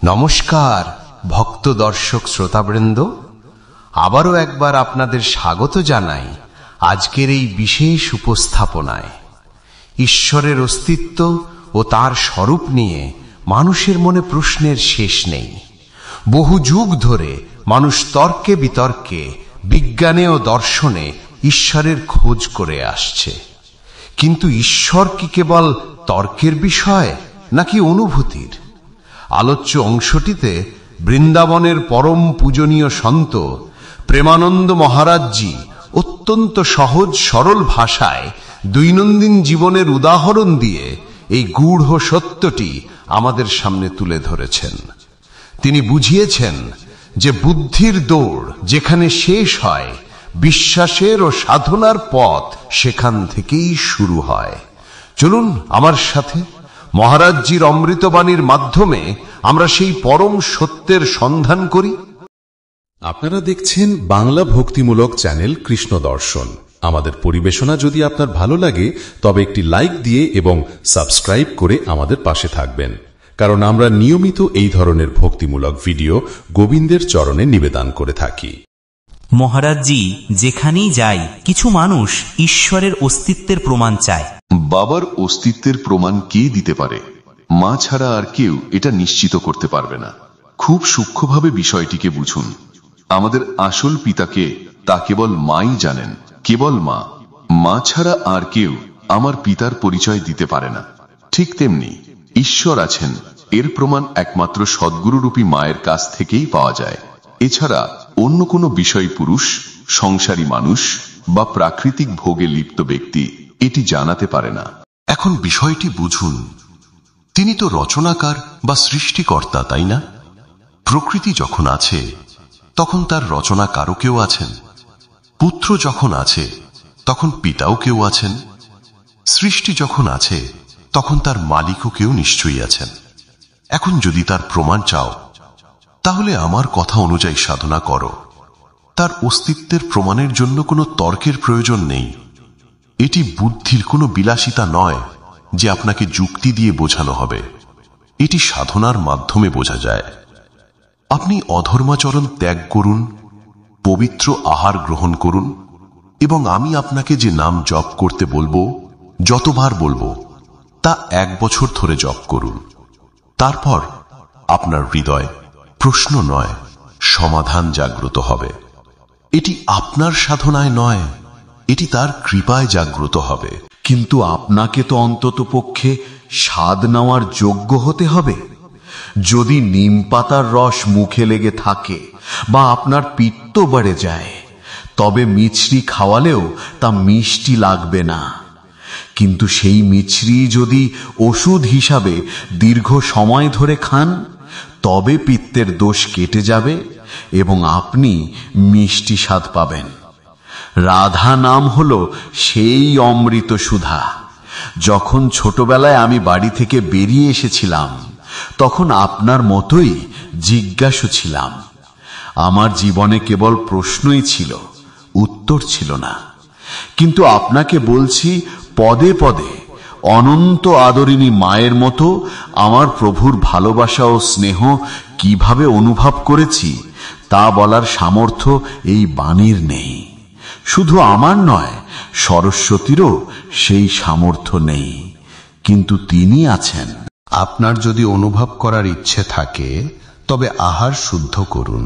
নমস্কার ভক্ত দর্শক শ্রোতাবৃন্দ, আবারও একবার আপনাদের স্বাগত জানাই আজকের এই বিশেষ উপস্থাপনায়। ঈশ্বরের অস্তিত্ব ও তার স্বরূপ নিয়ে মানুষের মনে প্রশ্নের শেষ নেই। বহু যুগ ধরে মানুষ তর্কে বিতর্কে, বিজ্ঞানে ও দর্শনে ঈশ্বরের খোঁজ করে আসছে। কিন্তু ঈশ্বর কি কেবল তর্কের বিষয় নাকি অনুভূতির? আলোচ্য অংশটিতে বৃন্দাবনের পরম পূজনীয় সন্ত প্রেমানন্দ মহারাজজি অত্যন্ত সহজ সরল ভাষায় দৈনন্দিন জীবনের উদাহরণ দিয়ে এই গূঢ় সত্যটি আমাদের সামনে তুলে ধরেছেন। তিনি বুঝিয়েছেন যে বুদ্ধির দৌড় যেখানে শেষ হয়, বিশ্বাসের ও সাধনার পথ সেখান থেকেই শুরু হয়। চলুন আমার সাথে মহারাজজির অমৃতবাণীর মাধ্যমে আমরা সেই পরম সত্যের সন্ধান করি। আপনারা দেখছেন বাংলা ভক্তিমূলক চ্যানেল কৃষ্ণ দর্শন। আমাদের পরিবেশনা যদি আপনার ভালো লাগে তবে একটি লাইক দিয়ে এবং সাবস্ক্রাইব করে আমাদের পাশে থাকবেন, কারণ আমরা নিয়মিত এই ধরনের ভক্তিমূলক ভিডিও গোবিন্দের চরণে নিবেদন করে থাকি। মহারাজজি যেখানেই যায় কিছু মানুষ ঈশ্বরের অস্তিত্বের প্রমাণ চায়। বাবার অস্তিত্বের প্রমাণ কে দিতে পারে? মা ছাড়া আর কেউ এটা নিশ্চিত করতে পারবে না। খুব সূক্ষ্মভাবে বিষয়টিকে বুঝুন। আমাদের আসল পিতাকে তা কেবল মাই জানেন, কেবল মা। মা ছাড়া আর কেউ আমার পিতার পরিচয় দিতে পারে না। ঠিক তেমনি ঈশ্বর আছেন, এর প্রমাণ একমাত্র সদ্গুরুরূপী মায়ের কাছ থেকেই পাওয়া যায়। এছাড়া অন্য কোনো বিষয়, পুরুষ, সংসারী মানুষ বা প্রাকৃতিক ভোগে লিপ্ত ব্যক্তি এটি জানাতে পারে না। এখন বিষয়টি বুঝুন। তিনি তো রচনাকার বা সৃষ্টিকর্তা, তাই না? প্রকৃতি যখন আছে তখন তার রচনাকারও কেউ আছেন। পুত্র যখন আছে তখন পিতাও কেউ আছেন। সৃষ্টি যখন আছে তখন তার মালিকও কেউ নিশ্চয়ই আছেন। এখন যদি তার প্রমাণ চাও, তাহলে আমার কথা অনুযায়ী সাধনা করো। তার অস্তিত্বের প্রমাণের জন্য কোনো তর্কের প্রয়োজন নেই। এটি বুদ্ধির কোনো বিলাসিতা নয় যে আপনাকে যুক্তি দিয়ে বোঝানো হবে। এটি সাধনার মাধ্যমে বোঝা যায়। আপনি অধর্মাচরণ ত্যাগ করুন, পবিত্র আহার গ্রহণ করুন, এবং আমি আপনাকে যে নাম জপ করতে বলবো, যতবার বলবো, তা 1 বছর ধরে জপ করুন। তারপর আপনার হৃদয় প্রশ্ন নয়, সমাধান জাগ্রত হবে। এটি আপনার সাধনায় নয়, এটি তার কৃপায় জাগ্রত হবে। কিন্তু আপনাকে তো অন্তত পক্ষে স্বাদ নেওয়ার যোগ্য হতে হবে। যদি নিম পাতার রস মুখে লেগে থাকে বা আপনার পিত্ত বেড়ে যায়, তবে মিছরি খাওয়ালেও তা মিষ্টি লাগবে না। কিন্তু সেই মিছরি যদি ওষুধ হিসাবে দীর্ঘ সময় ধরে খান, তবে পিত্তের দোষ কেটে যাবে এবং আপনি মিষ্টি স্বাদ পাবেন। রাধা নাম হলো সেই অমৃত সুধা। যখন ছোটবেলায় আমি বাড়ি থেকে বেরিয়ে এসেছিলাম, তখন আপনার মতোই জিজ্ঞাসু ছিলাম। আমার জীবনে কেবল প্রশ্নই ছিল, উত্তর ছিল না। কিন্তু আপনাকে বলছি, পদে পদে অনন্ত আদরিণী মায়ের মতো আমার প্রভুর ভালোবাসা ও স্নেহ কিভাবে অনুভব করেছি তা বলার সামর্থ্য এই বাণীর নেই। শুধু আমার নয়, সরস্বতীরও সেই সামর্থ্য নেই, কিন্তু তিনি আছেন। আপনার যদি অনুভব করার ইচ্ছে থাকে, তবে আহার শুদ্ধ করুন,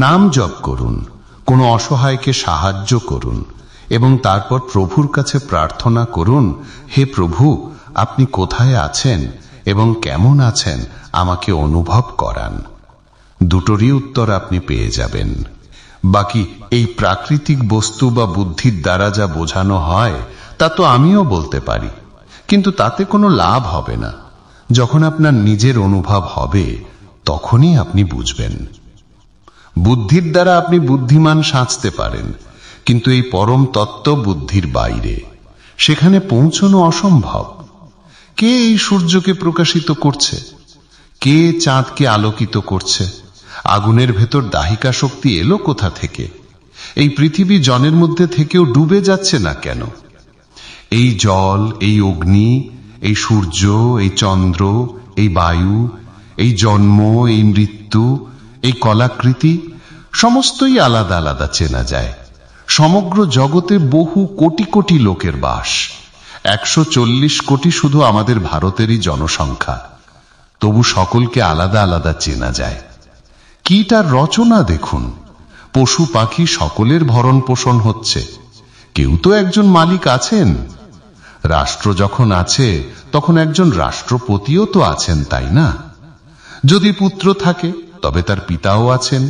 নাম জপ করুন, কোনো অসহায়কে সাহায্য করুন এবং তারপর প্রভুর কাছে প্রার্থনা করুন, হে প্রভু, আপনি কোথায় আছেন এবং কেমন আছেন আমাকে অনুভব করান। দুটোরই উত্তর আপনি পেয়ে যাবেন। বাকি এই প্রাকৃতিক বস্তু বা বুদ্ধির দ্বারা যা বোঝানো হয় তা তো আমিও বলতে পারি, কিন্তু তাতে কোনো লাভ হবে না। যখন আপনার নিজের অনুভব হবে, তখনই আপনি বুঝবেন। বুদ্ধির দ্বারা আপনি বুদ্ধিমান সাজতে পারেন, কিন্তু এই পরম তত্ত্ব বুদ্ধির বাইরে, সেখানে পৌঁছানো অসম্ভব। কে এই সূর্যকে প্রকাশিত করছে? কে চাঁদকে আলোকিত করছে? আগুনের ভেতর দাহিকা শক্তি এলো কোথা থেকে? এই পৃথিবী জলের মধ্যে থেকেও ডুবে যাচ্ছে না কেন? এই জল, এই অগ্নি, এই সূর্য, এই চন্দ্র, এই বায়ু, এই জন্ম, এই মৃত্যু, এই কলাকৃতি সমস্তই আলাদা আলাদা চেনা যায়। সমগ্র জগতে বহু কোটি কোটি লোকের বাস, 140 কোটি শুধু আমাদের ভারতেরই জনসংখ্যা, তবু সকলকে আলাদা আলাদা চেনা যায়। কি তার রচনা দেখুন! পশু পাখি সকলের ভরণ পোষণ হচ্ছে, কেউ তো একজন মালিক আছেন। রাষ্ট্র যখন আছে তখন একজন রাষ্ট্রপতিও তো আছেন, তাই না? যদি পুত্র থাকে তবে তার পিতাও আছেন।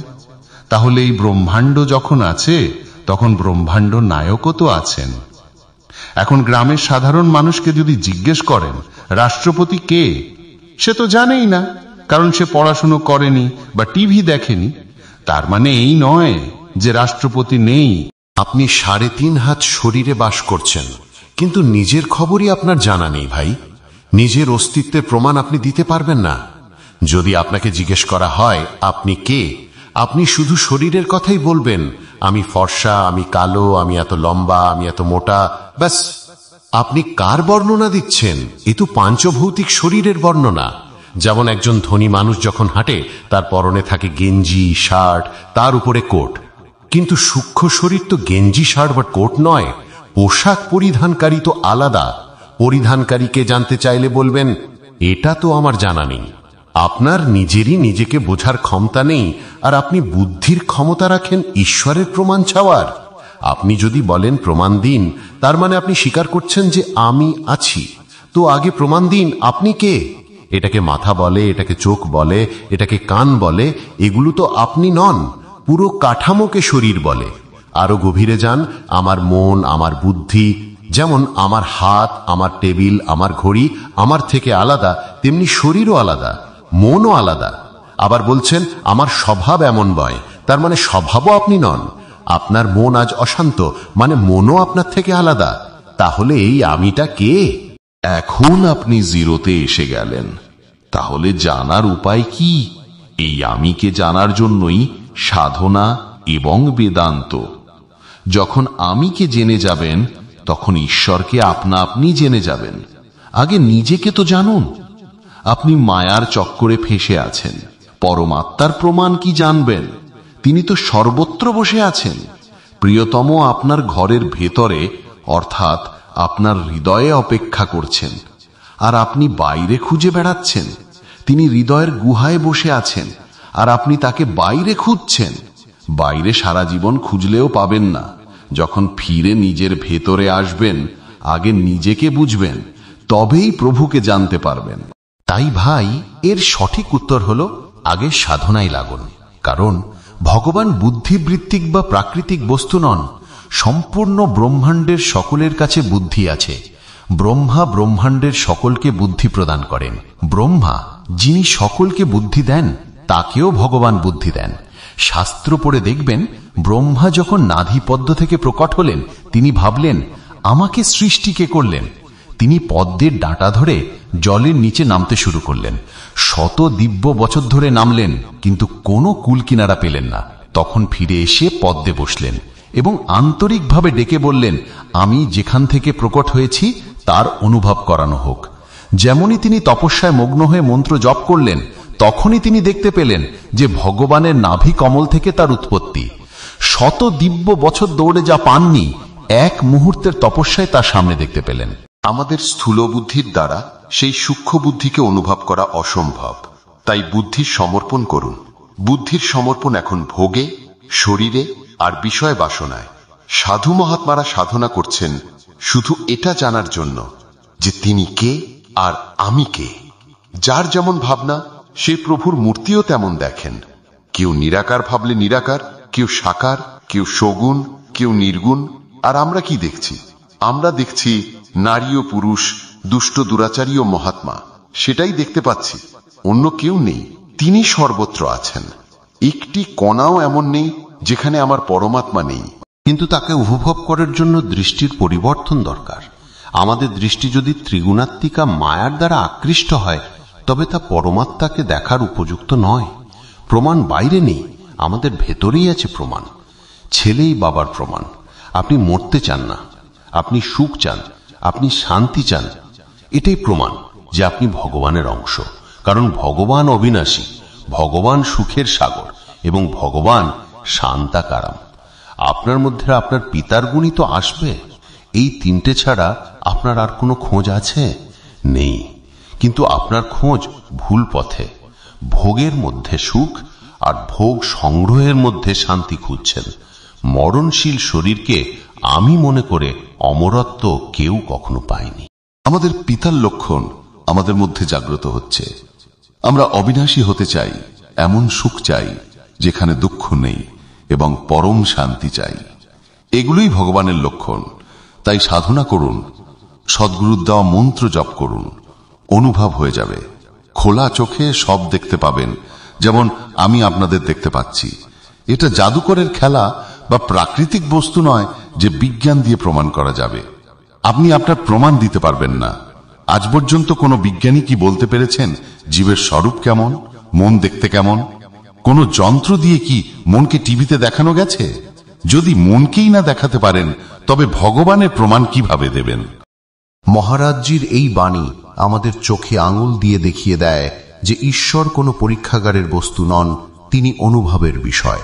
তাহলে এই ব্রহ্মাণ্ড যখন আছে তখন ব্রহ্মাণ্ড নায়কও তো আছেন। এখন গ্রামের সাধারণ মানুষকে যদি জিজ্ঞেস করেন রাষ্ট্রপতি কে, সে তো জানেই না, কারণ সে পড়াশুনো করেনি বা টিভি দেখেনি। তার মানে এই নয় যে রাষ্ট্রপতি নেই। আপনি 3.5 হাত শরীরে বাস করছেন, কিন্তু নিজের খবরই আপনার জানা নেই ভাই। নিজের অস্তিত্বের প্রমাণ আপনি দিতে পারবেন না। যদি আপনাকে জিজ্ঞেস করা হয় আপনি কে, আপনি শুধু শরীরের কথাই বলবেন। আমি ফর্সা, আমি কালো, আমি এত লম্বা, আমি এত মোটা, ব্যাস। আপনি কার বর্ণনা দিচ্ছেন? এ তো পাঞ্চভৌতিক শরীরের বর্ণনা। যেমন একজন ধনী মানুষ যখন হাঁটে তার পরনে থাকে গেঞ্জি, শার্ট, তার উপরে কোট। কিন্তু সূক্ষ্ম শরীর তো গেঞ্জি, শার্ট বা কোট নয়। পোশাক পরিধানকারী তো আলাদা। পরিধানকারীকে জানতে চাইলে বলবেন এটা তো আমার জানা নেই। আপনার নিজেরই নিজেকে বোঝার ক্ষমতা নেই, আর আপনি বুদ্ধির ক্ষমতা রাখেন ঈশ্বরের প্রমাণ চাওয়ার। আপনি যদি বলেন প্রমাণ দিন, তার মানে আপনি স্বীকার করছেন যে আমি আছি। তো আগে প্রমাণ দিন আপনি কে। এটাকে মাথা বলে, এটাকে চোখ বলে, এটাকে কান বলে, এগুলো তো আপনি নন। পুরো কাঠামোকে শরীর বলে। আরো গভীরে যান, আমার মন, আমার বুদ্ধি, যেমন আমার হাত, আমার টেবিল, আমার ঘড়ি আমার থেকে আলাদা, তেমনি শরীরও আলাদা, মনও আলাদা। আবার বলছেন আমার স্বভাব এমন বয়, তার মানে স্বভাবও আপনি নন। আপনার মন আজ অশান্ত, মানে মনও আপনার থেকে আলাদা। তাহলে এই আমিটা কে? এখন আপনি জিরোতে এসে গেলেন। তাহলে জানার উপায় কি? এই আমিকে জানার জন্যই সাধনা এবং বেদান্ত। যখন আমিকে জেনে যাবেন তখন ঈশ্বরকে আপনা আপনি জেনে যাবেন। আগে নিজেকে তো জানুন। আপনি মায়ার চক্করে ফেঁসে আছেন, পরমাত্মার প্রমাণ কি জানবেন? তিনি তো সর্বত্র বসে আছেন। প্রিয়তম আপনার ঘরের ভেতরে, অর্থাৎ আপনার হৃদয়ে অপেক্ষা করছেন, আর আপনি বাইরে খুঁজে বেড়াচ্ছেন। তিনি হৃদয়ের গুহায় বসে আছেন, আর আপনি তাকে বাইরে খুঁজছেন। বাইরে সারা জীবন খুঁজলেও পাবেন না। যখন ফিরে নিজের ভেতরে আসবেন, আগে নিজেকে বুঝবেন, তবেই প্রভুকে জানতে পারবেন। তাই ভাই, এর সঠিক উত্তর হলো আগে সাধনায় লাগুন। কারণ ভগবান বুদ্ধিবৃত্তিক বা প্রাকৃতিক বস্তু নন। সম্পূর্ণ ব্রহ্মাণ্ডের সকলের কাছে বুদ্ধি আছে। ব্রহ্মা ব্রহ্মাণ্ডের সকলকে বুদ্ধি প্রদান করেন। ব্রহ্মা যিনি সকলকে বুদ্ধি দেন, তাকেও ভগবান বুদ্ধি দেন। শাস্ত্র পড়ে দেখবেন, ব্রহ্মা যখন নাভিপদ্ম থেকে প্রকট হলেন, তিনি ভাবলেন আমাকে সৃষ্টি কে করলেন। তিনি পদ্মের ডাঁটা ধরে জলের নিচে নামতে শুরু করলেন। 100 দিব্য বছর ধরে নামলেন, কিন্তু কোনো কুল কিনারা পেলেন না। তখন ফিরে এসে পদ্মে বসলেন এবং আন্তরিকভাবে ডেকে বললেন, আমি যেখান থেকে প্রকট হয়েছি তার অনুভব করানো হোক। যেমনই তিনি তপস্যায় মগ্ন হয়ে মন্ত্র জপ করলেন, তখনই তিনি দেখতে পেলেন যে ভগবানের নাভি কমল থেকে তার উৎপত্তি। 100 দিব্য বছর দৌড়ে যা পাননি, এক মুহূর্তের তপস্যায় তার সামনে দেখতে পেলেন। আমাদের স্থূল বুদ্ধির দ্বারা সেই সূক্ষ্ম বুদ্ধিকে অনুভব করা অসম্ভব। তাই বুদ্ধির সমর্পণ করুন। বুদ্ধির সমর্পণ এখন ভোগে, শরীরে আর বিষয় বাসনায়। সাধু মহাত্মারা সাধনা করছেন শুধু এটা জানার জন্য যে তিনি কে আর আমি কে। যার যেমন ভাবনা, সে প্রভুর মূর্তিও তেমন দেখেন। কেউ নিরাকার ভাবলে নিরাকার, কেউ সাকার, কেউ সগুণ, কেউ নির্গুণ। আর আমরা কি দেখছি? আমরা দেখছি নারী ও পুরুষ, দুষ্ট দুরাচারী ও মহাত্মা। সেটাই দেখতে পাচ্ছি, অন্য কেউ নেই। তিনি সর্বত্র আছেন। একটি কণাও এমন নেই যেখানে আমার পরমাত্মা নেই। কিন্তু তাকে উপভোগ করার জন্য দৃষ্টির পরিবর্তন দরকার। আমাদের দৃষ্টি যদি ত্রিগুণাত্মিকা মায়ার দ্বারা আকৃষ্ট হয়, তবে তা পরমাত্মাকে দেখার উপযুক্ত নয়। প্রমাণ বাইরে নেই, আমাদের ভেতরেই আছে প্রমাণ। ছেলেই বাবার প্রমাণ। আপনি মরতে চান না, আপনি সুখ চান, আপনি শান্তি চান। এটাই প্রমাণ যে আপনি ভগবানের অংশ। কারণ ভগবান অবিনাশী, ভগবান সুখের সাগর এবং ভগবান শান্তাকারাম। আপনার মধ্যে আপনার পিতার গুণই তো আসবে। এই তিনটে ছাড়া আপনার আর কোনো খোঁজ আছে? নেই। কিন্তু আপনার খোঁজ ভুল পথে। ভোগের মধ্যে সুখ আর ভোগ সংগ্রহের মধ্যে শান্তি খুঁজছেন। মরণশীল শরীরকে আমি মনে করে অমরত্ব কেউ কখনো পায়নি। আমাদের পিতার লক্ষণ আমাদের মধ্যে জাগ্রত হচ্ছে। আমরা অবিনাশী হতে চাই, এমন সুখ চাই যেখানে দুঃখ নেই এবং পরম শান্তি চাই। এগুলোই ভগবানের লক্ষণ। তাই সাধনা করুন, সদ্গুরুর দেওয়া মন্ত্র জপ করুন, অনুভব হয়ে যাবে। খোলা চোখে সব দেখতে পাবেন, যেমন আমি আপনাদের দেখতে পাচ্ছি। এটা জাদুকরের খেলা বা প্রাকৃতিক বস্তু নয় যে বিজ্ঞান দিয়ে প্রমাণ করা যাবে। আপনি আপনার প্রমাণ দিতে পারবেন না। আজ পর্যন্ত কোনো বিজ্ঞানী কি বলতে পেরেছেন জীবের স্বরূপ কেমন, মন দেখতে কেমন? কোন যন্ত্র দিয়ে কি মনকে টিভিতে দেখানো গেছে? যদি মনকেই না দেখাতে পারেন তবে ভগবানের প্রমাণ কিভাবে দেবেন? মহারাজজির এই বাণী আমাদের চোখে আঙুল দিয়ে দেখিয়ে দেয় যে ঈশ্বর কোনো পরীক্ষাগারের বস্তু নন, তিনি অনুভবের বিষয়।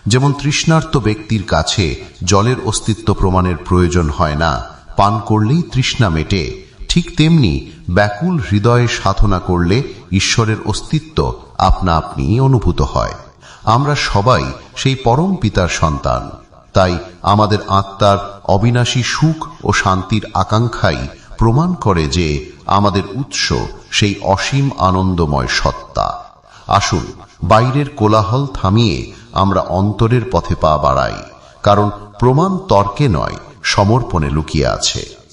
যেমন তৃষ্ণার্ত ব্যক্তির কাছে জলের অস্তিত্ব প্রমাণের প্রয়োজন হয় না, পান করলেই তৃষ্ণা মেটে। ঠিক তেমনি ব্যাকুল হৃদয়ে সাধনা করলে ঈশ্বরের অস্তিত্ব আপনা আপনি অনুভূত হয়। আমরা সবাই সেই পরম পিতার সন্তান। তাই আমাদের আত্মার অবিনাশী সুখ ও শান্তির আকাঙ্ক্ষাই প্রমাণ করে যে আমাদের উৎস সেই অসীম আনন্দময় সত্তা। আসুন বাইরের কোলাহল থামিয়ে আমরা অন্তরের পথে পা বাড়াই, কারণ প্রমাণ তর্কে নয়, সমর্পণে লুকিয়ে আছে।